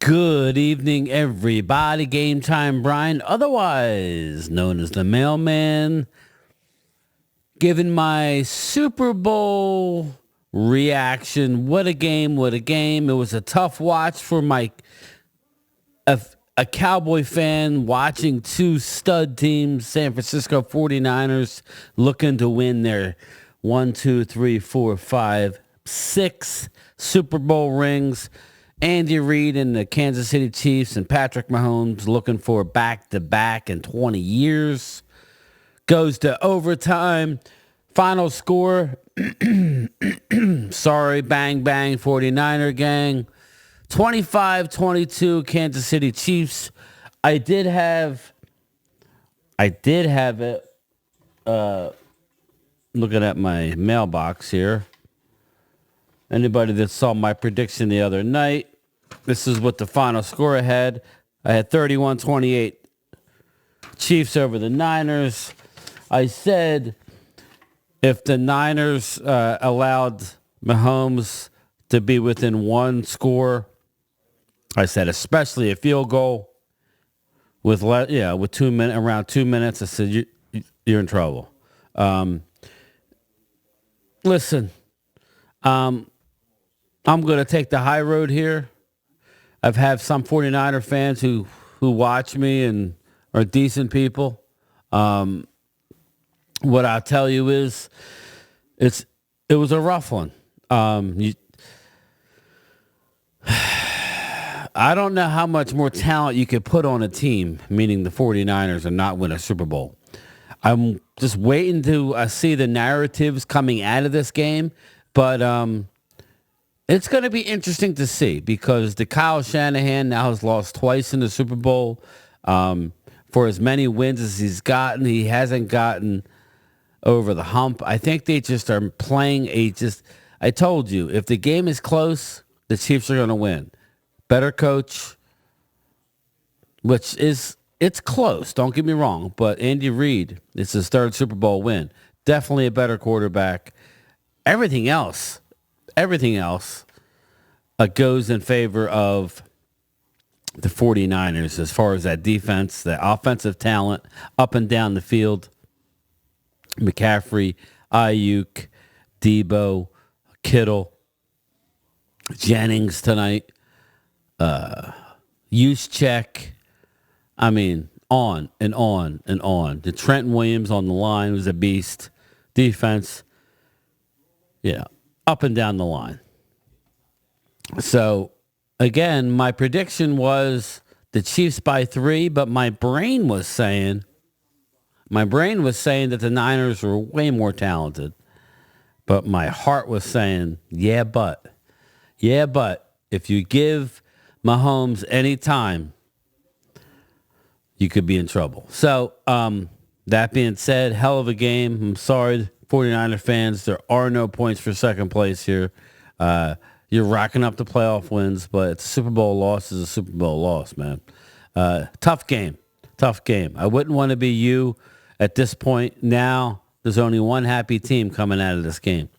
Good evening, everybody. Game Time Brian, otherwise known as the Mailman, giving my Super Bowl reaction. What a game, what a game. It was a tough watch for a Cowboy fan watching two stud teams, San Francisco 49ers, looking to win their 1, 2, 3, 4, 5, 6 Super Bowl rings. Andy Reid and the Kansas City Chiefs and Patrick Mahomes looking for back-to-back in 20 years. Goes to overtime. Final score, sorry, bang, bang, 49er gang. 25-22 Kansas City Chiefs. I did have it, looking at my mailbox here. Anybody that saw my prediction the other night, this is what the final score I had. I had 31-28 Chiefs over the Niners. I said if the Niners allowed Mahomes to be within one score, I said especially a field goal with around 2 minutes. I said you're in trouble. Listen. I'm going to take the high road here. I've had some 49er fans who watch me and are decent people. What I'll tell you is it was a rough one. I don't know how much more talent you could put on a team, meaning the 49ers, and not win a Super Bowl. I'm just waiting to see the narratives coming out of this game, but it's going to be interesting to see because the Kyle Shanahan now has lost twice in the Super Bowl. For as many wins as he's gotten, he hasn't gotten over the hump. I think they just are playing I told you, if the game is close, the Chiefs are going to win. Better coach, it's close, don't get me wrong, but Andy Reid, it's his third Super Bowl win. Definitely a better quarterback. Everything else goes in favor of the 49ers as far as that defense, the offensive talent up and down the field. McCaffrey, Ayuk, Debo, Kittle, Jennings tonight, Juszczyk. I mean, on and on and on. The Trent Williams on the line was a beast. Defense, up and down the line. So, again, my prediction was the Chiefs by 3, but my brain was saying that the Niners were way more talented. But my heart was saying, but if you give Mahomes any time, you could be in trouble. So, that being said, hell of a game. I'm sorry, 49er fans, there are no points for second place here. You're racking up the playoff wins, but a Super Bowl loss is a Super Bowl loss, man. Tough game. I wouldn't want to be you at this point. Now, there's only one happy team coming out of this game.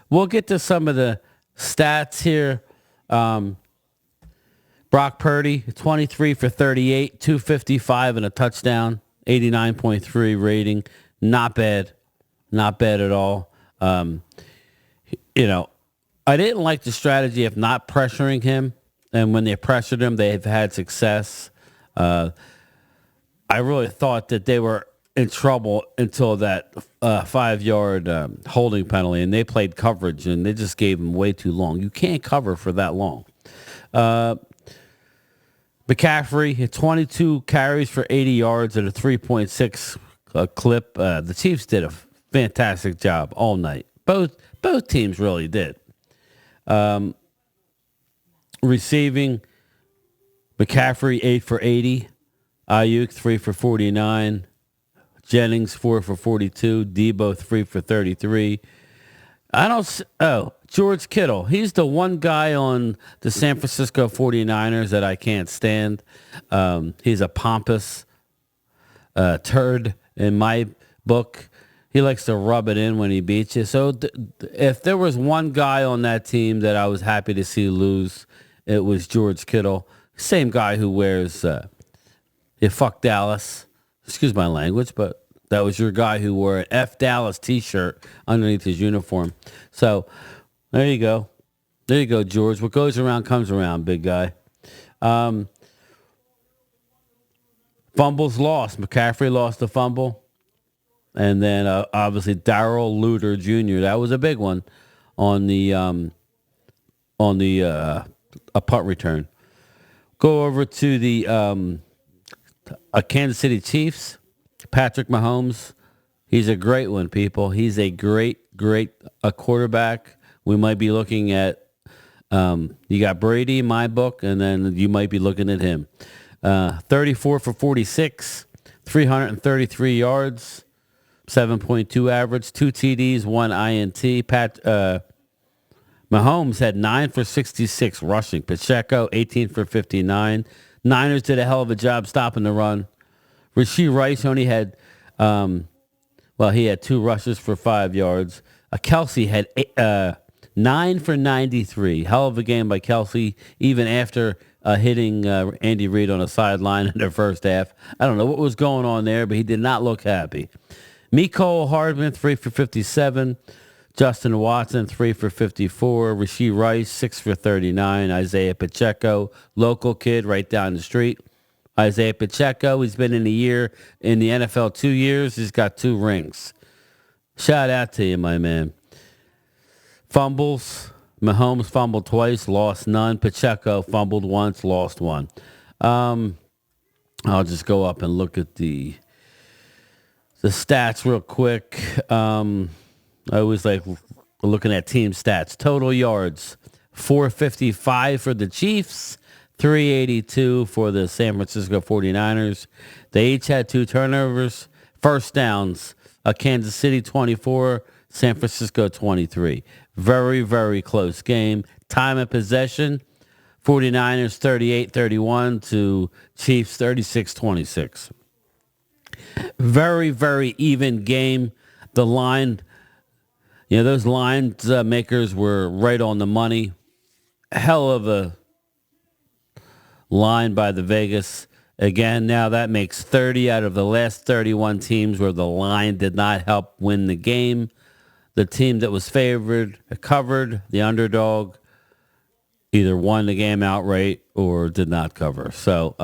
We'll get to some of the stats here. Brock Purdy, 23 for 38, 255 and a touchdown, 89.3 rating. Not bad at all. I didn't like the strategy of not pressuring him, and when they pressured him, they've had success. I really thought that they were in trouble until that 5-yard holding penalty, and they played coverage, and they just gave him way too long. You can't cover for that long. McCaffrey, 22 carries for 80 yards at a 3.6 clip. The Chiefs did a fantastic job all night. Both teams really did. Receiving, McCaffrey 8 for 80, Ayuk 3 for 49, Jennings 4 for 42, Debo 3 for 33. George Kittle. He's the one guy on the San Francisco 49ers that I can't stand. He's a pompous turd in my book. He likes to rub it in when he beats you. So if there was one guy on that team that I was happy to see lose, it was George Kittle. Same guy who wears, fuck Dallas. Excuse my language, but that was your guy who wore an F Dallas t-shirt underneath his uniform. So there you go. There you go, George. What goes around comes around, big guy. Fumbles lost. McCaffrey lost the fumble. And then obviously Darrell Luter Jr. That was a big one on the a punt return. Go over to the Kansas City Chiefs. Patrick Mahomes. He's a great one, people. He's a great quarterback. We might be looking at you got Brady in my book, and then you might be looking at him. 34 for 46, 333 yards, 7.2 average, 2 TDs, 1 INT. Mahomes had 9 for 66 rushing. Pacheco, 18 for 59. Niners did a hell of a job stopping the run. Rashee Rice only had, he had 2 rushes for 5 yards. Kelsey had 9 for 93. Hell of a game by Kelsey, even after hitting Andy Reid on a sideline in the first half. I don't know what was going on there, but he did not look happy. Mecole Hardman, 3 for 57. Justin Watson, 3 for 54. Rashee Rice, 6 for 39. Isaiah Pacheco, local kid right down the street. Isaiah Pacheco, he's been in the NFL 2 years. He's got 2 rings. Shout out to you, my man. Fumbles. Mahomes fumbled twice, lost none. Pacheco fumbled once, lost 1. I'll just go up and look at the stats real quick. I always like looking at team stats. Total yards, 455 for the Chiefs, 382 for the San Francisco 49ers. They each had 2 turnovers. First downs, Kansas City 24, San Francisco 23. Very, very close game. Time of possession, 49ers 38-31 to Chiefs 36-26. Very, very even game. The line, those line makers were right on the money. Hell of a line by the Vegas. Again, now that makes 30 out of the last 31 teams where the line did not help win the game. The team that was favored, covered, the underdog, either won the game outright or did not cover. So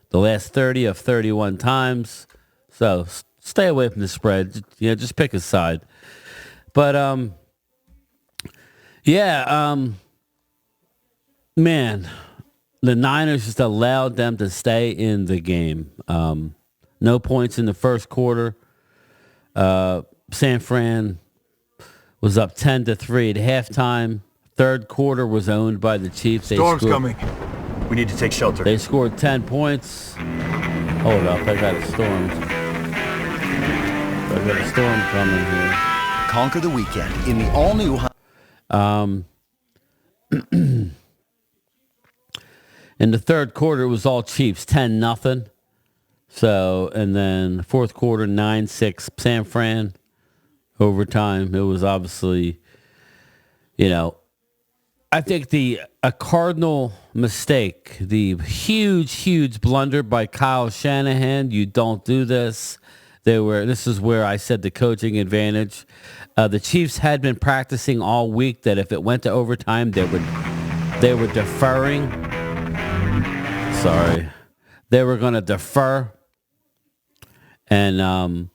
the last 30 of 31 times. So stay away from the spread. Just pick a side. But, man, the Niners just allowed them to stay in the game. No points in the first quarter. San Fran was up 10-3 at halftime. Third quarter was owned by the Chiefs. Storm's coming. We need to take shelter. They scored 10 points. Hold up, I got a storm. I got a storm coming here. Conquer the weekend in the all-new... In the third quarter, it was all Chiefs, 10-0. So, and then fourth quarter, 9-6, San Fran. Overtime, it was obviously, I think a cardinal mistake, the huge blunder by Kyle Shanahan. You don't do this. This is where I said the coaching advantage. The Chiefs had been practicing all week that if it went to overtime, they were deferring. Sorry. They were going to defer. And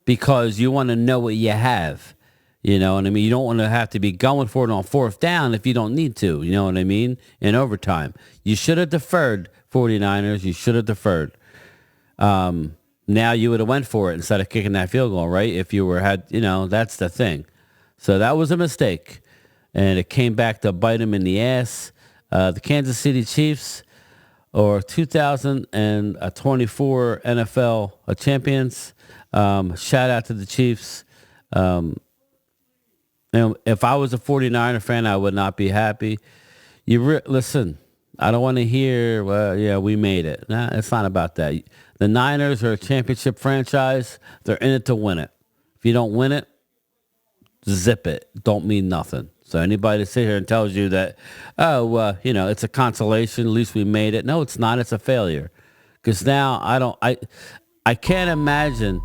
because you want to know what you have. You know what I mean? You don't want to have to be going for it on fourth down if you don't need to. You know what I mean? In overtime. You should have deferred, 49ers. You should have deferred. Now you would have went for it instead of kicking that field goal, right? If you that's the thing. So that was a mistake. And it came back to bite them in the ass. The Kansas City Chiefs are 2024 NFL champions. Shout out to the Chiefs. If I was a 49er fan, I would not be happy. Listen, I don't want to hear, we made it. Nah, it's not about that. The Niners are a championship franchise. They're in it to win it. If you don't win it, zip it. Don't mean nothing. So anybody that sit here and tells you that, it's a consolation, at least we made it. No, it's not. It's a failure. Because now I can't imagine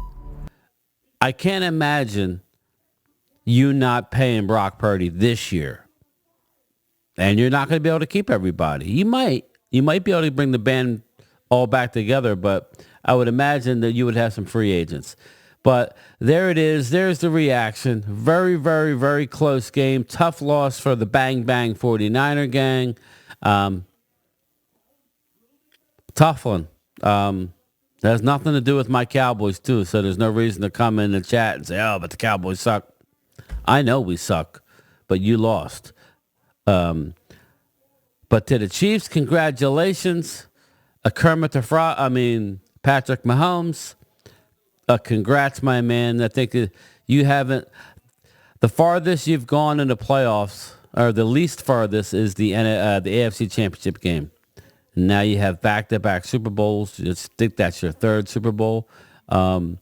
you not paying Brock Purdy this year. And you're not going to be able to keep everybody. You might be able to bring the band all back together, but I would imagine that you would have some free agents. But there it is. There's the reaction. Very, very, very close game. Tough loss for the Bang Bang 49er gang. Tough one. That has nothing to do with my Cowboys, too, so there's no reason to come in the chat and say, oh, but the Cowboys suck. I know we suck, but you lost. But to the Chiefs, congratulations. Patrick Mahomes. Congrats, my man. I think you haven't. The farthest you've gone in the playoffs, or the least farthest, is the AFC Championship game. Now you have back-to-back Super Bowls. I think that's your third Super Bowl. We're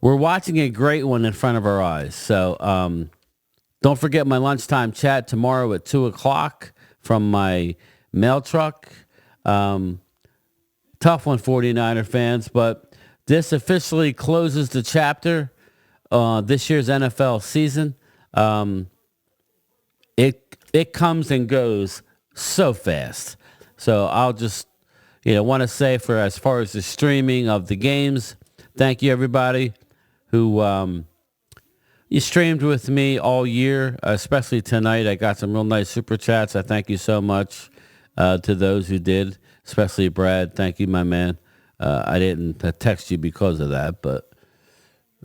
watching a great one in front of our eyes. So don't forget my lunchtime chat tomorrow at 2 o'clock from my mail truck. Tough one, 49er fans, but this officially closes the chapter this year's NFL season. It comes and goes so fast. So I'll just, want to say for as far as the streaming of the games, thank you everybody who you streamed with me all year, especially tonight. I got some real nice super chats. I thank you so much to those who did, especially Brad. Thank you, my man. I didn't text you because of that, but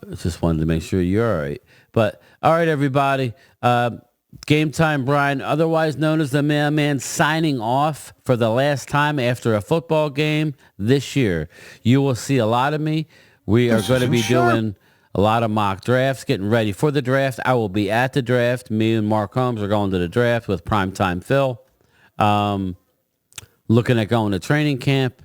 I just wanted to make sure you're all right. But all right, everybody. Game Time Brian, otherwise known as the Mailman, signing off for the last time after a football game this year. You will see a lot of me. We are going to be doing a lot of mock drafts, getting ready for the draft. I will be at the draft. Me and Mark Holmes are going to the draft with Primetime Phil. Looking at going to training camp.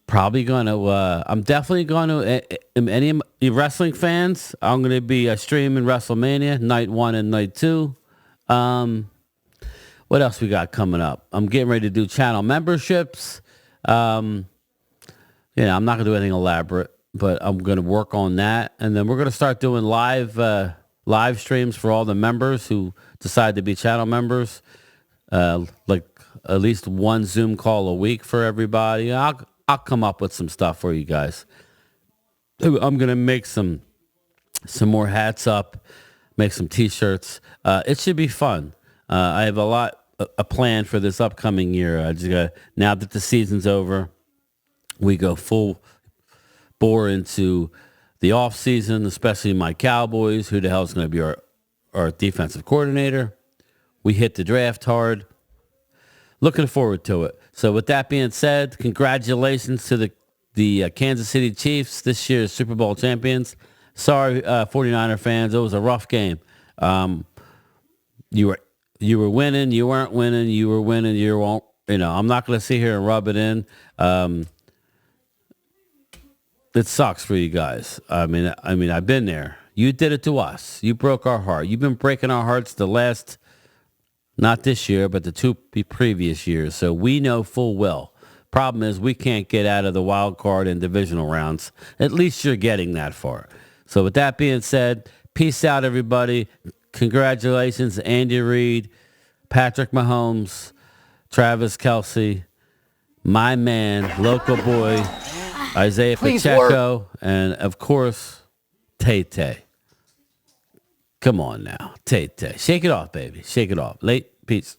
Probably going to, I'm definitely going to, any wrestling fans, I'm going to be streaming WrestleMania, night 1 and night 2. What else we got coming up? I'm getting ready to do channel memberships. I'm not going to do anything elaborate, but I'm going to work on that. And then we're going to start doing live streams for all the members who decide to be channel members. Like at least one Zoom call a week for everybody. I'll come up with some stuff for you guys. I'm going to make some more hats up, make some T-shirts. It should be fun. I have a plan for this upcoming year. Now that the season's over, we go full bore into the off season, especially my Cowboys. Who the hell is going to be our defensive coordinator? We hit the draft hard. Looking forward to it. So with that being said, congratulations to the Kansas City Chiefs, this year's Super Bowl champions. Sorry, 49er fans, it was a rough game. You were winning, you weren't winning, you were winning, you won't. I'm not going to sit here and rub it in. It sucks for you guys. I mean, I've been there. You did it to us. You broke our heart. You've been breaking our hearts the last. Not this year, but the 2 previous years. So we know full well. Problem is we can't get out of the wild card and divisional rounds. At least you're getting that far. So with that being said, peace out, everybody. Congratulations, Andy Reid, Patrick Mahomes, Travis Kelce, my man, local boy, Isaiah Pacheco, and, of course, Tay-Tay. Come on now. Tay-Tay. Shake it off, baby. Shake it off. Late. Peace.